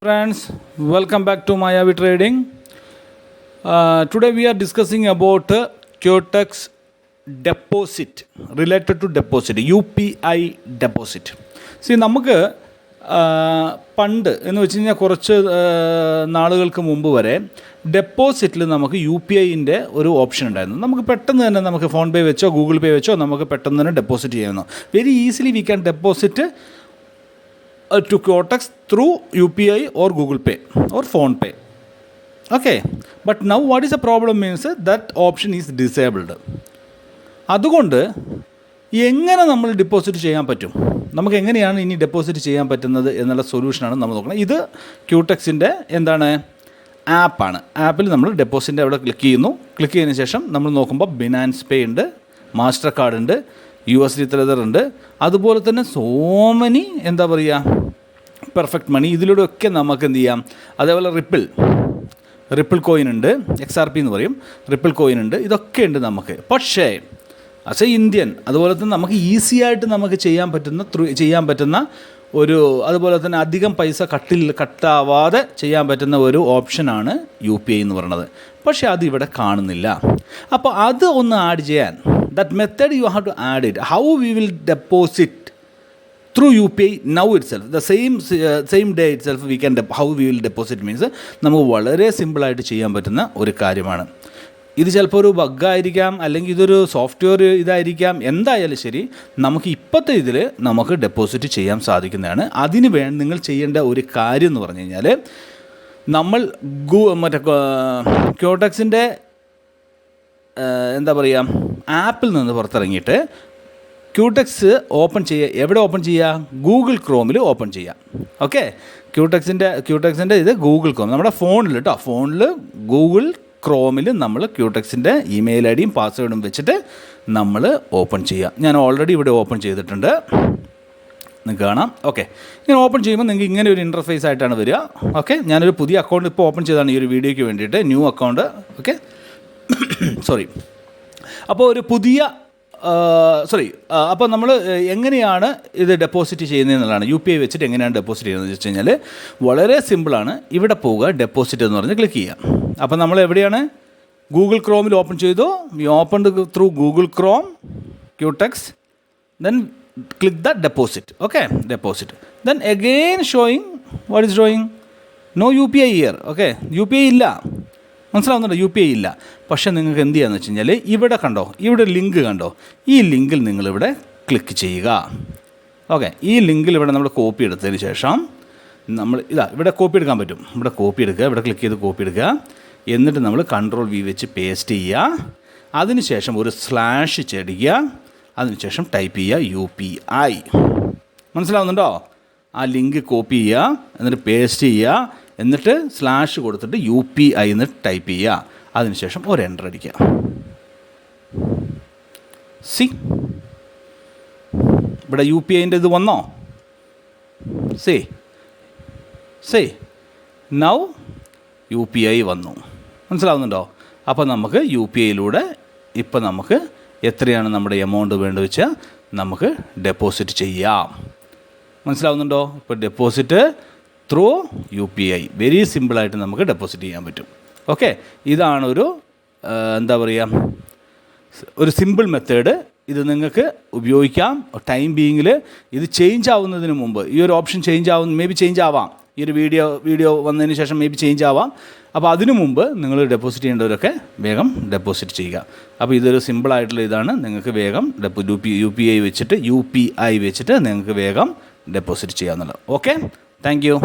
Friends, welcome back to Mayavi Trading. Today we are discussing about QUOTEX deposit related to deposit, UPI deposit. See, നമുക്ക് പണ്ട് എന്ന് വെച്ച് കഴിഞ്ഞാൽ കുറച്ച് നാളുകൾക്ക് മുമ്പ് വരെ ഡെപ്പോസിറ്റിൽ നമുക്ക് യു പി ഐൻ്റെ ഒരു ഓപ്ഷൻ ഉണ്ടായിരുന്നു. നമുക്ക് പെട്ടെന്ന് തന്നെ നമുക്ക് ഫോൺ പേ വെച്ചോ ഗൂഗിൾ പേ വെച്ചോ നമുക്ക് പെട്ടെന്ന് തന്നെ ഡെപ്പോസിറ്റ് ചെയ്യാവുന്നു. Very easily we can deposit to QUOTEX through UPI or Google Pay or Phone Pay. Okay, but now what is the problem means that option is disabled. അതുകൊണ്ട് എങ്ങനെ നമ്മൾ ഡെപ്പോസിറ്റ് ചെയ്യാൻ പറ്റും, നമുക്ക് എങ്ങനെയാണ് ഇനി ഡെപ്പോസിറ്റ് ചെയ്യാൻ പറ്റുന്നത് എന്നുള്ള സൊല്യൂഷനാണ് നമ്മൾ നോക്കുന്നത്. ഇത് QUOTEXിൻ്റെ എന്താണ് ആപ്പാണ്. ആപ്പിൽ നമ്മൾ ഡെപ്പോസിറ്റിൻ്റെ അവിടെ ക്ലിക്ക് ചെയ്യുന്നു. ക്ലിക്ക് ചെയ്തതിന് ശേഷം നമ്മൾ നോക്കുമ്പോൾ ബിനാൻസ് പേ ഉണ്ട്, മാസ്റ്റർ കാർഡ് ഉണ്ട്, USD ത്രെദർ ഉണ്ട്, അതുപോലെ തന്നെ സോ മെനി എന്താ പറയുക പെർഫെക്റ്റ് മണി ഇതിലൂടെയൊക്കെ നമുക്ക് എന്ത് ചെയ്യാം. അതേപോലെ റിപ്പിൾ കോയിൻ ഉണ്ട്, XRP എന്ന് പറയും, റിപ്പിൾ കോയിൻ ഉണ്ട്, ഇതൊക്കെ ഉണ്ട് നമുക്ക്. പക്ഷേ ആസ് എ ഇന്ത്യൻ അതുപോലെ തന്നെ നമുക്ക് ഈസി ആയിട്ട് നമുക്ക് ചെയ്യാൻ പറ്റുന്ന ഒരു അതുപോലെ തന്നെ അധികം പൈസ കട്ടാവാതെ ചെയ്യാൻ പറ്റുന്ന ഒരു ഓപ്ഷനാണ് UPI എന്ന് പറയുന്നത്. പക്ഷേ അതിവിടെ കാണുന്നില്ല. അപ്പോൾ അത് ഒന്ന് ആഡ് ചെയ്യാൻ that method you have to add it. How we will deposit through UPI now itself, the same day itself we can how we will deposit means നമുക്ക് വളരെ സിമ്പിളായിട്ട് ചെയ്യാൻ പറ്റുന്ന ഒരു കാര്യമാണ്. ഇത് ചിലപ്പോൾ ഒരു ബഗ്ഗായിരിക്കാം, അല്ലെങ്കിൽ ഇതൊരു സോഫ്റ്റ്വെയർ ഇതായിരിക്കാം, എന്തായാലും ശരി നമുക്ക് ഇപ്പോഴത്തെ ഇതിൽ നമുക്ക് ഡെപ്പോസിറ്റ് ചെയ്യാൻ സാധിക്കുന്നതാണ്. അതിന് നിങ്ങൾ ചെയ്യേണ്ട ഒരു കാര്യം എന്ന് പറഞ്ഞു കഴിഞ്ഞാൽ നമ്മൾ QUOTEXിൻ്റെ എന്താ പറയുക ആപ്പിൽ നിന്ന് പുറത്തിറങ്ങിയിട്ട് QUOTEX ഓപ്പൺ ചെയ്യുക. എവിടെ ഓപ്പൺ ചെയ്യുക? ഗൂഗിൾ ക്രോമിൽ ഓപ്പൺ ചെയ്യുക. ഓക്കെ, QUOTEXിൻ്റെ ഇത് ഗൂഗിൾ ക്രോം നമ്മുടെ ഫോണിൽ കേട്ടോ, ഫോണിൽ ഗൂഗിൾ ക്രോമിൽ നമ്മൾ QUOTEXിൻ്റെ ഇമെയിൽ ഐ ഡിയും പാസ്വേഡും വെച്ചിട്ട് നമ്മൾ ഓപ്പൺ ചെയ്യുക. ഞാൻ ഓൾറെഡി ഇവിടെ ഓപ്പൺ ചെയ്തിട്ടുണ്ട്, നിങ്ങൾക്ക് കാണാം. ഓക്കെ, ഇങ്ങനെ ഓപ്പൺ ചെയ്യുമ്പോൾ നിങ്ങൾക്ക് ഇങ്ങനെ ഒരു ഇൻ്റർഫേസ് ആയിട്ടാണ് വരിക. ഓക്കെ, ഞാനൊരു പുതിയ അക്കൗണ്ട് ഇപ്പോൾ ഓപ്പൺ ചെയ്തതാണ് ഈ ഒരു വീഡിയോയ്ക്ക് വേണ്ടിയിട്ട്, ന്യൂ അക്കൗണ്ട്. Okay sorry. അപ്പോൾ ഒരു പുതിയ അപ്പോൾ നമ്മൾ എങ്ങനെയാണ് ഇത് ഡെപ്പോസിറ്റ് ചെയ്യുന്നതെന്നുള്ളതാണ്, UPI വെച്ചിട്ട് എങ്ങനെയാണ് ഡെപ്പോസിറ്റ് ചെയ്യുന്നതെന്ന് വെച്ച് കഴിഞ്ഞാൽ വളരെ സിമ്പിളാണ്. ഇവിടെ പോവുക, ഡെപ്പോസിറ്റ് എന്ന് പറഞ്ഞ് ക്ലിക്ക് ചെയ്യുക. അപ്പോൾ നമ്മൾ എവിടെയാണ്? ഗൂഗിൾ ക്രോമിൽ ഓപ്പൺ ചെയ്തു. We open through Google Chrome QUOTEX, then click the deposit. Okay, deposit. Then again showing, what is showing? No UPI here. Okay, UPI ഇല്ല, മനസ്സിലാവുന്നുണ്ടോ? UPI ഇല്ല. പക്ഷേ നിങ്ങൾക്ക് എന്ത് ചെയ്യാന്ന് വെച്ച് കഴിഞ്ഞാൽ ഇവിടെ കണ്ടോ, ഇവിടെ ലിങ്ക് കണ്ടോ, ഈ ലിങ്കിൽ നിങ്ങളിവിടെ ക്ലിക്ക് ചെയ്യുക. ഓക്കെ, ഈ ലിങ്കിൽ ഇവിടെ നമ്മൾ കോപ്പി എടുത്തതിന് ശേഷം നമ്മൾ ഇവിടെ കോപ്പി എടുക്കാൻ പറ്റും. ഇവിടെ കോപ്പി എടുക്കുക, ഇവിടെ ക്ലിക്ക് ചെയ്ത് കോപ്പി എടുക്കുക, എന്നിട്ട് നമ്മൾ Ctrl+V വെച്ച് പേസ്റ്റ് ചെയ്യുക. അതിനുശേഷം ഒരു സ്ലാഷ് ചെടിക്കുക, അതിനുശേഷം ടൈപ്പ് ചെയ്യുക UPI. മനസ്സിലാവുന്നുണ്ടോ? ആ ലിങ്ക് കോപ്പി ചെയ്യുക, എന്നിട്ട് പേസ്റ്റ് ചെയ്യുക, എന്നിട്ട് സ്ലാഷ് കൊടുത്തിട്ട് UPI എന്ന് ടൈപ്പ് ചെയ്യുക. അതിനുശേഷം ഒരു എൻ്റർ അടിക്കുക. ഇവിടെ UPIൻ്റെ ഇത് വന്നോ? നൗ UPI വന്നു. മനസ്സിലാവുന്നുണ്ടോ? അപ്പോൾ നമുക്ക് UPIയിലൂടെ ഇപ്പോൾ നമുക്ക് എത്രയാണ് നമ്മുടെ എമൗണ്ട് വേണ്ടത് വെച്ചാൽ നമുക്ക് ഡെപ്പോസിറ്റ് ചെയ്യാം. മനസ്സിലാവുന്നുണ്ടോ? ഇപ്പോൾ ഡെപ്പോസിറ്റ് ത്രൂ UPI വെരി സിമ്പിളായിട്ട് നമുക്ക് ഡെപ്പോസിറ്റ് ചെയ്യാൻ പറ്റും. ഓക്കെ, ഇതാണ് ഒരു എന്താ പറയുക ഒരു സിമ്പിൾ മെത്തേഡ്. ഇത് നിങ്ങൾക്ക് ഉപയോഗിക്കാം. ടൈം ബീയിങ്ങിൽ ഇത് ചേഞ്ച് ആവുന്നതിന് മുമ്പ് ഈ ഒരു ഓപ്ഷൻ ചേഞ്ച് ആവാം. ഈ ഒരു വീഡിയോ വന്നതിന് ശേഷം ചേഞ്ച് ആവാം. അപ്പോൾ അതിനു മുമ്പ് നിങ്ങൾ ഡെപ്പോസിറ്റ് ചെയ്യേണ്ടവരൊക്കെ വേഗം ഡെപ്പോസിറ്റ് ചെയ്യുക. അപ്പോൾ ഇതൊരു സിമ്പിളായിട്ടുള്ള ഇതാണ്. നിങ്ങൾക്ക് വേഗം UPI വെച്ചിട്ട് നിങ്ങൾക്ക് വേഗം ഡെപ്പോസിറ്റ് ചെയ്യാവുന്നതാണ്. Okay, thank you.